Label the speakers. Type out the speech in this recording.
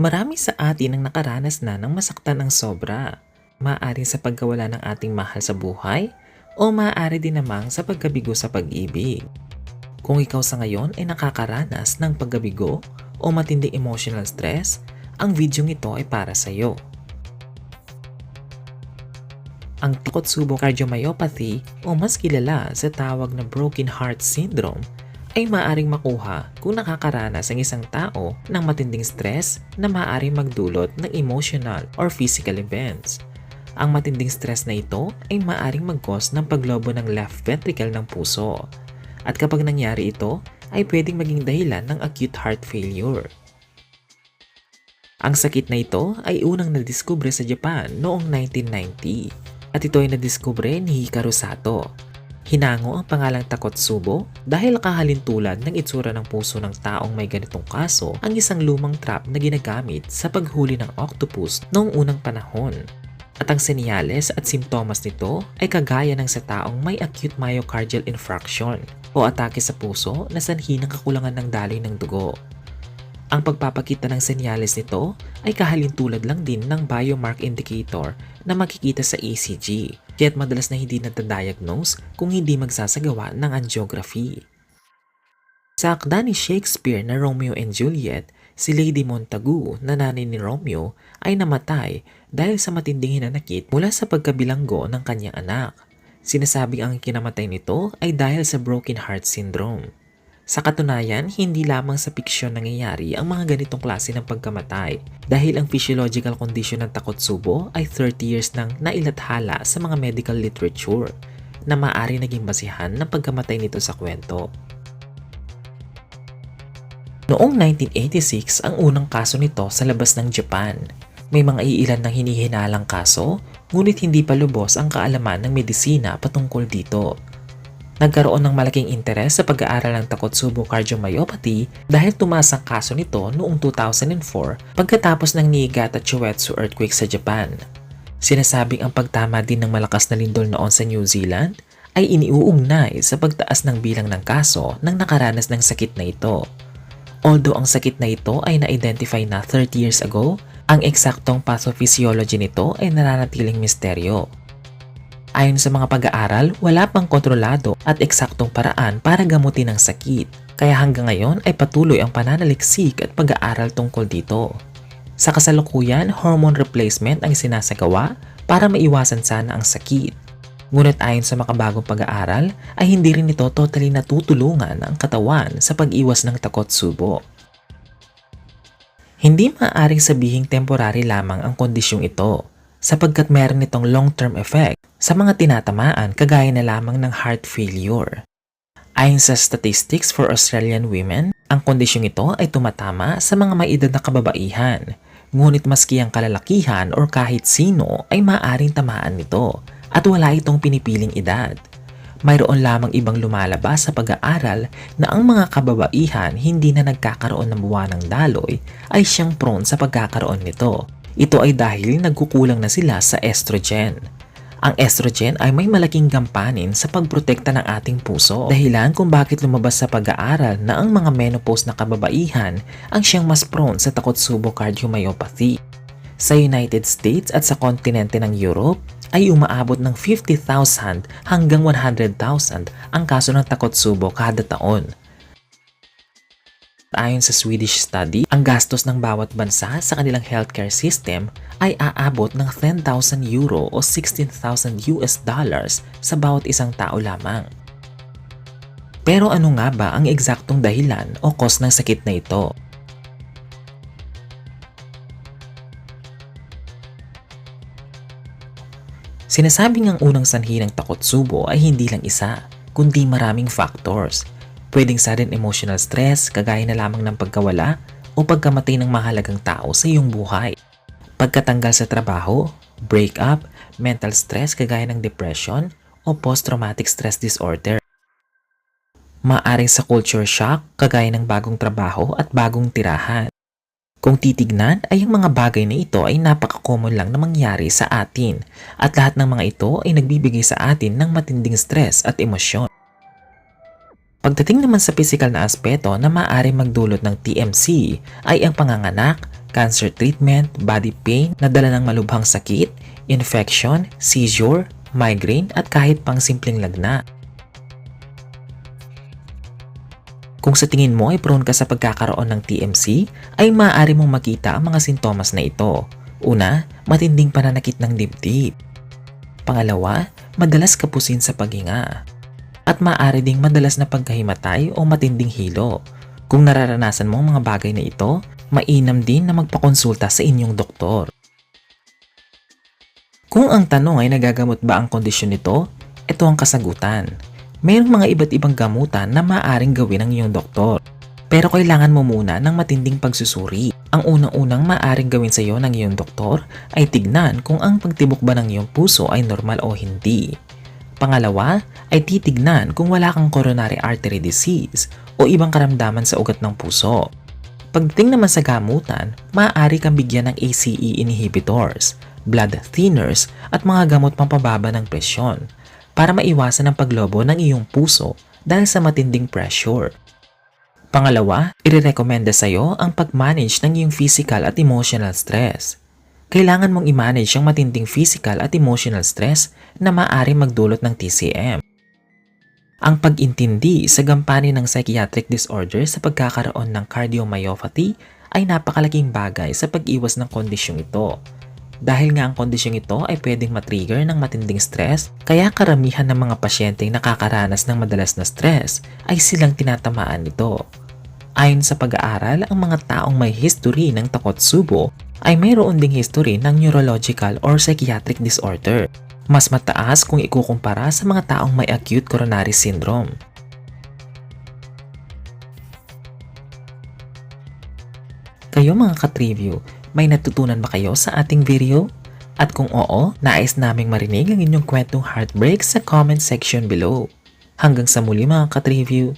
Speaker 1: Marami sa atin ang nakaranas na ng masaktan ng sobra. Maaari sa pagkawala ng ating mahal sa buhay o maaari din namang sa pagkabigo sa pag-ibig. Kung ikaw sa ngayon ay nakakaranas ng pagkabigo o matinding emotional stress, ang video ito ay para sa iyo. Ang Takotsubo cardiomyopathy o mas kilala sa tawag na broken heart syndrome ay maaaring makuha kung nakakaranas ang isang tao ng matinding stress na maaaring magdulot ng emotional or physical events. Ang matinding stress na ito ay maaaring mag-cause ng paglobo ng left ventricle ng puso. At kapag nangyari ito, ay pwedeng maging dahilan ng acute heart failure. Ang sakit na ito ay unang nadiskubre sa Japan noong 1990 at ito ay nadiskubre ni Hikaru Sato. Hinango ang pangalang Takotsubo dahil kahalintulad ng itsura ng puso ng taong may ganitong kaso ang isang lumang trap na ginagamit sa paghuli ng octopus noong unang panahon. At ang senyales at simptomas nito ay kagaya ng sa taong may acute myocardial infarction o atake sa puso na sanhi ng kakulangan ng daloy ng dugo. Ang pagpapakita ng senyales nito ay kahalintulad lang din ng biomark indicator na makikita sa ECG, kaya't madalas na hindi natadiagnose kung hindi magsasagawa ng angiography. Sa akda ni Shakespeare na Romeo and Juliet, si Lady Montagu na nanay ni Romeo ay namatay dahil sa matinding hinanakit mula sa pagkabilanggo ng kanyang anak. Sinasabing ang kinamatay nito ay dahil sa broken heart syndrome. Sa katunayan, hindi lamang sa piksyon nangyayari ang mga ganitong klase ng pagkamatay dahil ang physiological condition ng Takotsubo ay 30 years nang nailathala sa mga medical literature na maaari naging basihan ng pagkamatay nito sa kwento. Noong 1986 ang unang kaso nito sa labas ng Japan. May mga iilan ng hinihinalang kaso, ngunit hindi pa lubos ang kaalaman ng medisina patungkol dito. Nagkaroon ng malaking interes sa pag-aaral ng Takotsubo cardiomyopathy dahil tumaas ang kaso nito noong 2004 pagkatapos ng Niigata Chuetsu earthquake sa Japan. Sinasabing ang pagtama din ng malakas na lindol noon sa New Zealand ay iniuugnay sa pagtaas ng bilang ng kaso ng nakaranas ng sakit na ito. Although ang sakit na ito ay na-identify na 30 years ago, ang eksaktong pathophysiology nito ay nananatiling misteryo. Ayon sa mga pag-aaral, wala pang kontrolado at eksaktong paraan para gamutin ang sakit, kaya hanggang ngayon ay patuloy ang pananaliksik at pag-aaral tungkol dito. Sa kasalukuyan, hormone replacement ang sinasagawa para maiwasan sana ang sakit. Ngunit ayon sa makabagong pag-aaral, ay hindi rin ito totally natutulungan ang katawan sa pag-iwas ng Takotsubo. Hindi maaaring sabihing temporary lamang ang kondisyong ito, sapagkat meron itong long-term effect sa mga tinatamaan kagaya na lamang ng heart failure. Ayon sa Statistics for Australian Women, ang kondisyong ito ay tumatama sa mga may edad na kababaihan, ngunit maski ang kalalakihan o kahit sino ay maaaring tamaan nito at wala itong pinipiling edad. Mayroon lamang ibang lumalabas sa pag-aaral na ang mga kababaihan hindi na nagkakaroon ng buwanang daloy ay siyang prone sa pagkakaroon nito. Ito ay dahil nagkukulang na sila sa estrogen. Ang estrogen ay may malaking gampanin sa pagprotekta ng ating puso. Dahilan kung bakit lumabas sa pag-aaral na ang mga menopause na kababaihan ang siyang mas prone sa Takotsubo cardiomyopathy. Sa United States at sa kontinente ng Europe ay umaabot ng 50,000 hanggang 100,000 ang kaso ng Takotsubo kada taon. Ayon sa Swedish study, ang gastos ng bawat bansa sa kanilang healthcare system ay aabot ng 10,000 euro o 16,000 US dollars sa bawat isang tao lamang. Pero ano nga ba ang eksaktong dahilan o cause ng sakit na ito? Sinasabing ang unang sanhi ng Takotsubo ay hindi lang isa, kundi maraming factors. Pwedeng sudden emotional stress, kagaya na lamang ng pagkawala o pagkamatay ng mahalagang tao sa iyong buhay. Pagkatanggal sa trabaho, breakup, mental stress kagaya ng depression o post-traumatic stress disorder. Maaring sa culture shock kagaya ng bagong trabaho at bagong tirahan. Kung titignan ay ang mga bagay na ito ay napaka-common lang na mangyari sa atin at lahat ng mga ito ay nagbibigay sa atin ng matinding stress at emosyon. Pagdating naman sa physical na aspeto na maaari magdulot ng TMC ay ang panganganak, cancer treatment, body pain na dala ng malubhang sakit, infection, seizure, migraine at kahit pang simpleng lagnat. Kung sa tingin mo ay prone ka sa pagkakaroon ng TMC, ay maaari mong makita ang mga sintomas na ito. Una, matinding pananakit ng dibdib. Pangalawa, madalas kapusin sa paghinga. At maaari ding madalas na pagkahimatay o matinding hilo. Kung nararanasan mo ang mga bagay na ito, mainam din na magpakonsulta sa inyong doktor. Kung ang tanong ay nagagamot ba ang kondisyon nito, ito ang kasagutan. Mayroong mga iba't ibang gamutan na maaaring gawin ng iyong doktor. Pero kailangan mo muna ng matinding pagsusuri. Ang unang-unang maaaring gawin sa iyo ng iyong doktor ay tignan kung ang pagtibok ba ng iyong puso ay normal o hindi. Pangalawa ay titignan kung wala kang coronary artery disease o ibang karamdaman sa ugat ng puso. Pagdating naman sa gamutan, maaari kang bigyan ng ACE inhibitors, blood thinners at mga gamot pampababa ng presyon para maiwasan ang paglobo ng iyong puso dahil sa matinding pressure. Pangalawa, irerekomenda sa iyo ang pag-manage ng iyong physical at emotional stress. Kailangan mong i-manage ang matinding physical at emotional stress na maaari magdulot ng TCM. Ang pag-intindi sa gampanin ng psychiatric disorder sa pagkakaroon ng cardiomyopathy ay napakalaking bagay sa pag-iwas ng kondisyong ito. Dahil nga ang kondisyong ito ay pwedeng matrigger ng matinding stress, kaya karamihan ng mga pasyenteng nakakaranas ng madalas na stress ay silang tinatamaan nito. Ayon sa pag-aaral, ang mga taong may history ng Takotsubo ay mayroon ding history ng neurological or psychiatric disorder. Mas mataas kung ikukumpara sa mga taong may acute coronary syndrome. Kayo mga ka-triview, may natutunan ba kayo sa ating video? At kung oo, nais naming marinig ang inyong kwentong heartbreak sa comment section below. Hanggang sa muli mga ka-triview,